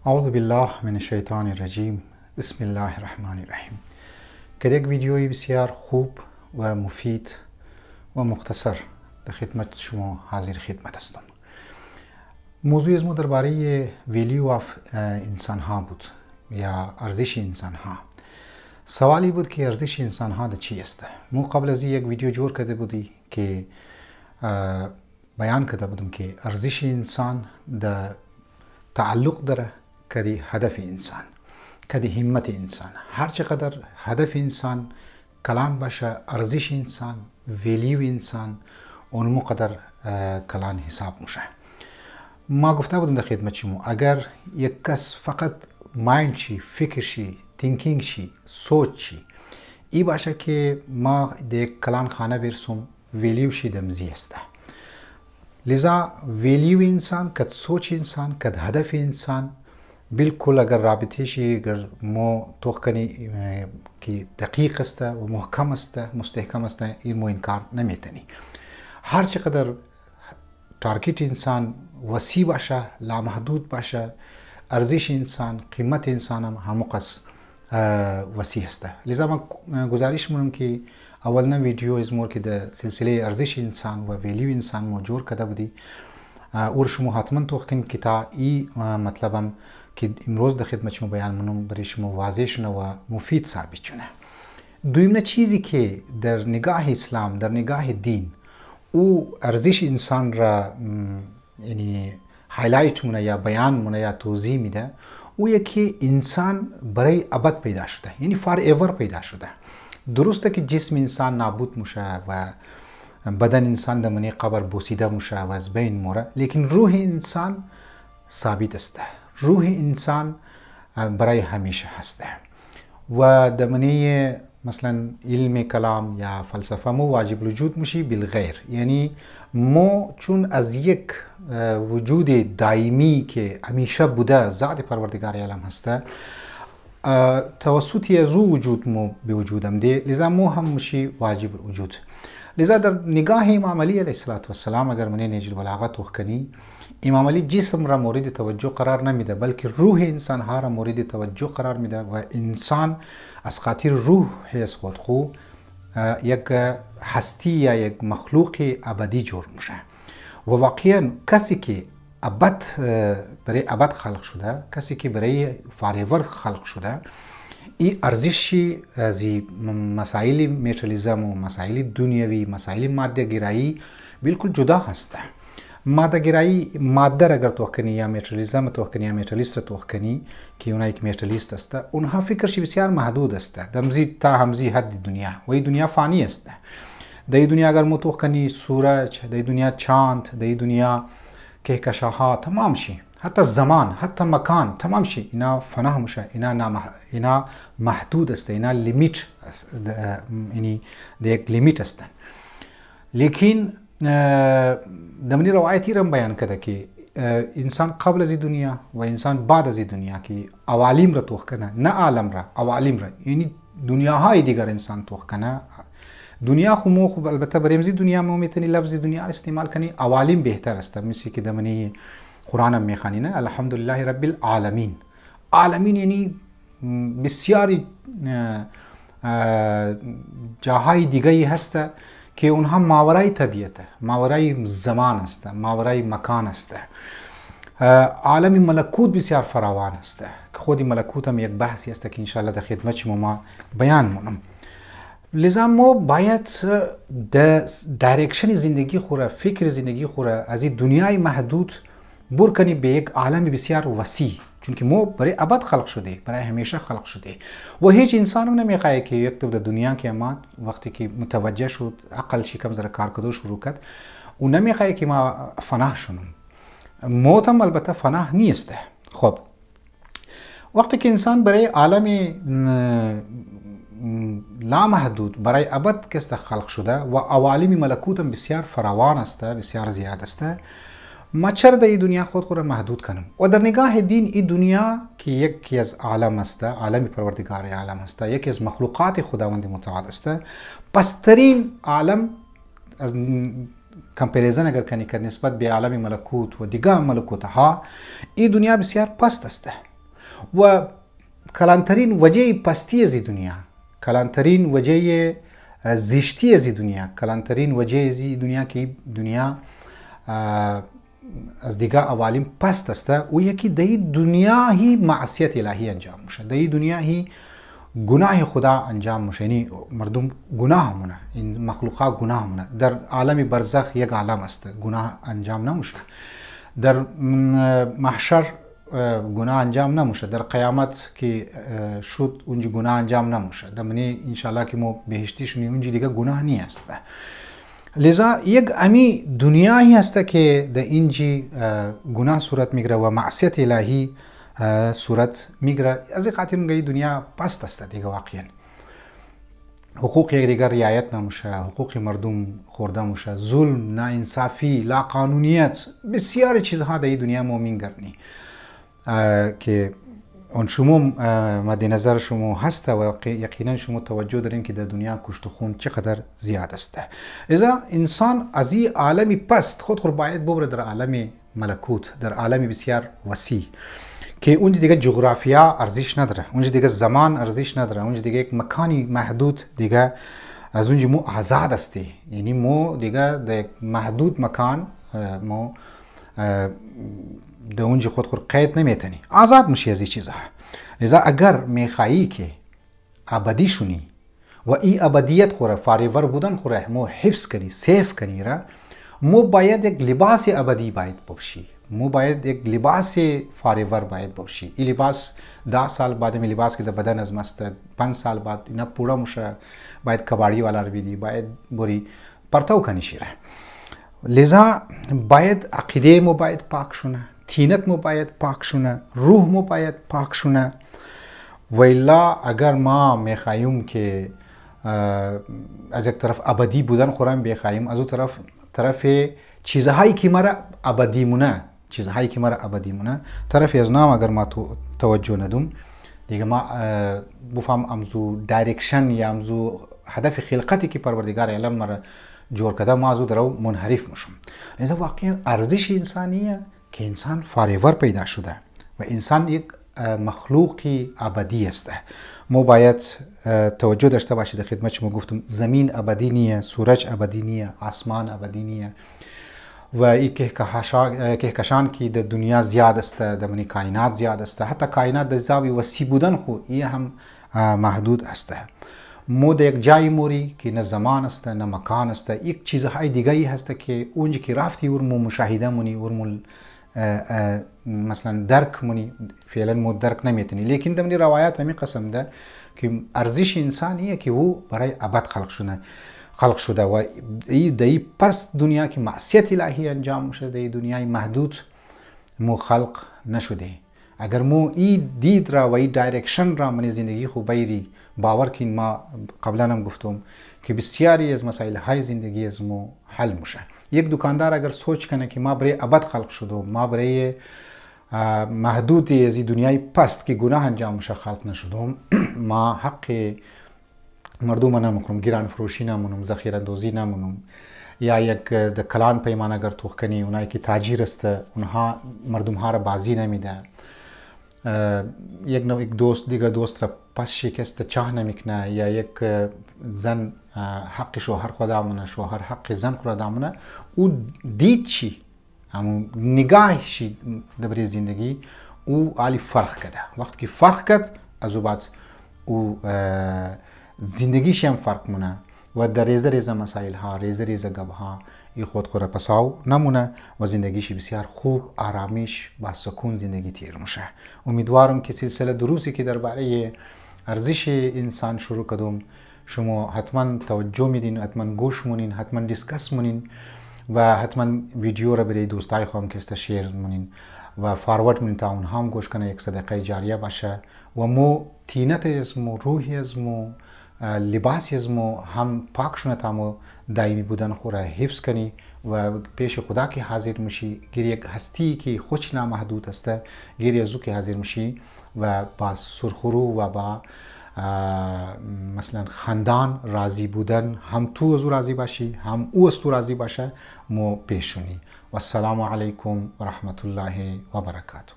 اعوذ بالله من الشیطان الرجیم. بسم الله الرحمن الرحیم. که یک ویدیوی بسیار خوب و مفید و مختصر در خدمت شما حاضر خدمت هستم. موضوع از ما درباره ویلیو آف انسان ها بود یا ارزش انسان ها. سوالی بود که ارزش انسان ها ده چی است. مو قبل از یک ویدیو جور کرده بودی که بیان کرده بودم که ارزش انسان ده تعلق داره کدی هدف انسان، کدی همت انسان. هر چقدر هدف انسان کلان باشه، ارزش انسان، ویلیو انسان اون قدر کلان حساب میشه. ما گفته بودم در خدمت شما اگر یک کس فقط مایند شی، فکر شی، تینکینگ شی، سوچ شی، ای باشه که ما در کلان خانه برسوم ویلیو شی دمزی است. لذا ویلیو انسان کد سوچ انسان کد هدف انسان بالکل اگر رابطه شی، اگر مو توخ کنی که دقیق است و محکم است، مستحکم است، این مو انکار نمیتنی. هر چقدر تارگت انسان وسیع باشه، لامحدود باشه، ارزش انسان، قیمت انسان هم هموقت وسیع است. لذا من گزارش میکنم که اولنا ویدیو از مور که در سلسله ارزش انسان و ویلیو انسان موجود کرده بودی اور شما حتما توخ کنید که تا ای مطلبم که امروز در خدمت شما بیان منم برای شما واضح شونه و مفید ثابت شونه. دویمه چیزی که در نگاه اسلام، در نگاه دین او ارزش انسان را یعنی هایلایت مونه یا بیان مونه یا توضیح میده، او یکی انسان برای ابد پیدا شده، یعنی فار ایور پیدا شده. درسته که جسم انسان نابود میشه و بدن انسان در منی قبر بوسیده میشه و از بین موره، لیکن روح انسان ثابت است. روح انسان برای همیشه هسته و در منی مثلا علم کلام یا فلسفه مو واجب وجود میشی بالغیر، یعنی مو چون از یک وجود دائمی که همیشه بوده ذات پروردگار عالم هسته توسطی از او وجود مو به وجودم ده، لذا مو هم میشی واجب وجود. لذا در نگاه امام علی علیه السلام اگر من نهج البلاغه توخ کنی، امام علی جسم را مورد توجه قرار نمیده بلکه روح انسان ها را مورد توجه قرار میده و انسان از خاطر روح از خود خو یک هستی یا یک مخلوق ابدی جور میشه و واقعا کسی که برای ابد خلق شده، کسی که برای فاریور خلق شده، این ارزشی از مسائل میتریالیسم و مسائل دنیوی، مسائل ماده گرایی بالکل جدا هسته. ماده گرایی ماده را اگر توخ کنی یا میتریالیسم توخ کنی یا میتریالیست توخ کنی که اونها یک میتریالیست است، اونها فکرش بسیار محدود است، دمزی تا همزی حد دنیا و این دنیا فانی است. در این دنیا اگر توخ کنی سورج، در این دنیا چاند، در این دنیا کهکشان‌ها تمام شی، حتی زمان، حتی مکان تمام شی، اینا فنا میشه، اینا محدود است، اینا لیمیت یعنی یک لیمیت است. لیکن دمنی روایتی را بیان کرده که انسان قبل از دنیا و انسان بعد از دنیا که عوالم را توخ کنه، نه عالم را، عوالم را، یعنی دنیاهای دیگر انسان توخ کنه. دنیا خو البته برمزی دنیا ما میتونی لفظ دنیا استعمال کنی، عوالم بهتر است. مثل که دمنی قرآن هم میخوانی نه، الحمدلله رب العالمین. عالمین یعنی بسیاری جاهای دیگری هست که اونها ماورای طبیعت، ماورای زمان است، ماورای مکان است. عالم ملکوت بسیار فراوان است که خودی ملکوت هم یک بحثی است که انشاءالله در خدمت شما ما بیان منم. لذا ما باید در دایرکشن زندگی خوره، فکر زندگی خوره از این دنیای محدود بر کنی به یک عالم بسیار وسیع، چون که ما برای ابد خلق شده، برای همیشه خلق شده و هیچ انسان هم نمیخواه که یک تو در دنیا که ما وقتی که متوجه شد عقل شکم زره کار کردن شروع کرد و نمیخواه که ما فنا شونم. موت هم البته فنا نیست. خب وقتی که انسان برای عالم لامحدود برای ابد کست خلق شده و عوالم ملکوت هم بسیار فراوان است، بسیار زیاد است، ما چرا در این دنیا خود را محدود کنم؟ و در نگاه دین این دنیا که یکی از عالم است، عالم پروردگار عالم است، یکی از مخلوقات خداوند متعال است، پسترین عالم از کمپریزن اگر کنی که نسبت به عالم ملکوت و دیگر ملکوت ها، این دنیا بسیار پست است. و کلانترین وجه پستی از دنیا، کلانترین وجه زشتی از دنیا، کلانترین وجه از دنیا که دنیا از دیگه عوالم پست است و یکی در دنیا هی معصیت الهی انجام میشه، در دنیا هی گناه خدا انجام میشه. یعنی مردم گناه مونه، این مخلوقات گناه مونه. در عالم برزخ یک عالم است گناه انجام نمیشه، در محشر گناه انجام نمیشه، در قیامت که شد اونجا گناه انجام نمیشه، در منی انشالله که ما بهشتی شونی اونجا دیگه گناه نیست. لذا یک امی دنیایی هست که در اینجی گناه صورت میگیره و معصیت الهی صورت میگیره. از این خاطر میگه دنیا پست است دیگه، واقعا حقوق یک دیگر رعایت نمیشه، حقوق مردم خورده میشه، ظلم، ناانصافی، لاقانونیت، بسیار چیزها در دنیا ما میگرنی که اون شما مد نظر شما هست و یقینا شما توجه دارین که در دنیا کشت و خون چقدر زیاد است. اذا انسان از این عالمی پست خود باید ببره در عالم ملکوت، در عالم بسیار وسیع که اونجا دیگه جغرافیا ارزش نداره، اونجا دیگه زمان ارزش نداره، اونجا دیگه یک مکانی محدود دیگه از اونجا مو آزاد استی. یعنی مو دیگه در محدود مکان مو در اونجا خود قید نمیتونی، آزاد میشی از این چیزها. لذا اگر میخوایی که ابدی شونی و این ابدیت خوره فاریور بودن خوره مو حفظ کنی، سیف کنی را، مو باید یک لباس ابدی باید بپوشی، مو باید یک لباس فاریور باید بپوشی. این لباس 10 سال بعد می لباس که در بدن از مست 5 سال بعد اینا پورا میشه، باید کباڑی والا رو بیدی، باید بری پرتاو کنی شیره. لذا باید عقیده مو باید پاک شونه، تینت مو باید پاک شونه، روح مو باید پاک شونه. و الا اگر ما میخوایم که از یک طرف ابدی بودن خورم بخوایم، از اون طرف چیزهایی که مرا ابدی مونه، چیزهایی که مرا ابدی مونه طرف از نام اگر ما توجه ندم دیگه ما بفهم امزو دایرکشن یا امزو هدف خلقتی که پروردگار علم مرا جور کده ما ازو درو منحرف میشم. لذا واقعا ارزش انسانیه که انسان فاریور پیدا شده و انسان یک مخلوقی ابدی است. ما باید توجه داشته باشید در خدمت شما گفتم زمین ابدی نیه، سورج ابدی نیه، آسمان ابدی نیه و این کهکشان که در دنیا زیاد است، در منی کائنات زیاد است، حتی کائنات در زاوی وسیع بودن خو این هم محدود است. مو در یک جای موری که نه زمان است نه مکان است، یک چیزهای دیگری هست که اونجا که رفتی ورمو مشاهده مونی، ورمو مثلا درک مونی، فعلا مو درک نمیتونی. لیکن در منی روایات همی قسم ده که ارزش انسانیه که او برای ابد خلق شده و در پس دنیا که معصیت الهی انجام شده، در دنیای محدود مو خلق نشده. اگر مو این دید را و این دایرکشن را من زندگی خو بیری باور کن، ما قبلا هم گفتم که بسیاری از مسائل های زندگی از مو حل میشه. یک دکاندار اگر سوچ کنه که ما برای ابد خلق شده، ما برای محدود از دنیای پست که گناه انجام میشه خلق نشدم، ما حق مردم نمیکنم، گیران فروشی نمونم، ذخیره اندوزی نمونم، یا یک کلان پیمان اگر توخ کنی، اونایی که تاجر است اونها مردم ها را بازی نمیده، یک دوست دیگه دوست را پس شکست چاه نمیکنه، یا یک زن حق شوهر خدا مونه، شوهر حق زن خدا مونه، او دید چی؟ همون نگاهشی در زندگی او عالی فرق کرده. وقتی که فرق کرد از او بعد او زندگیش هم فرق مونه و در ریزه مسائل ها، ریزه گب ها ای خود پساو نمونه و زندگیش بسیار خوب، آرامیش با سکون زندگی تیر میشه. امیدوارم که سلسله دروسی که درباره ارزش انسان شروع کردم شما حتما توجه میدین، حتما گوش مونین، حتما دیسکس مونین و حتما ویدیو را برای دوستای خودم که است شیر مونین و فارورد مونین تا اونها هم گوش کنه، یک صدقه جاریه باشه و مو تینت اسمو، روحی اسمو، لباسی اسمو هم پاک شونه تا مو دائمی بودن خوره حفظ کنی و پیش خدا که حاضر میشی، گیر یک هستی که خوش نامحدود است، گیر ازو که حاضر میشی و با سرخرو و با مثلا خاندان راضی بودن، هم تو ازو راضی باشی هم او از تو راضی باشه، مو پیشونی. و السلام علیکم و رحمت الله و برکاته.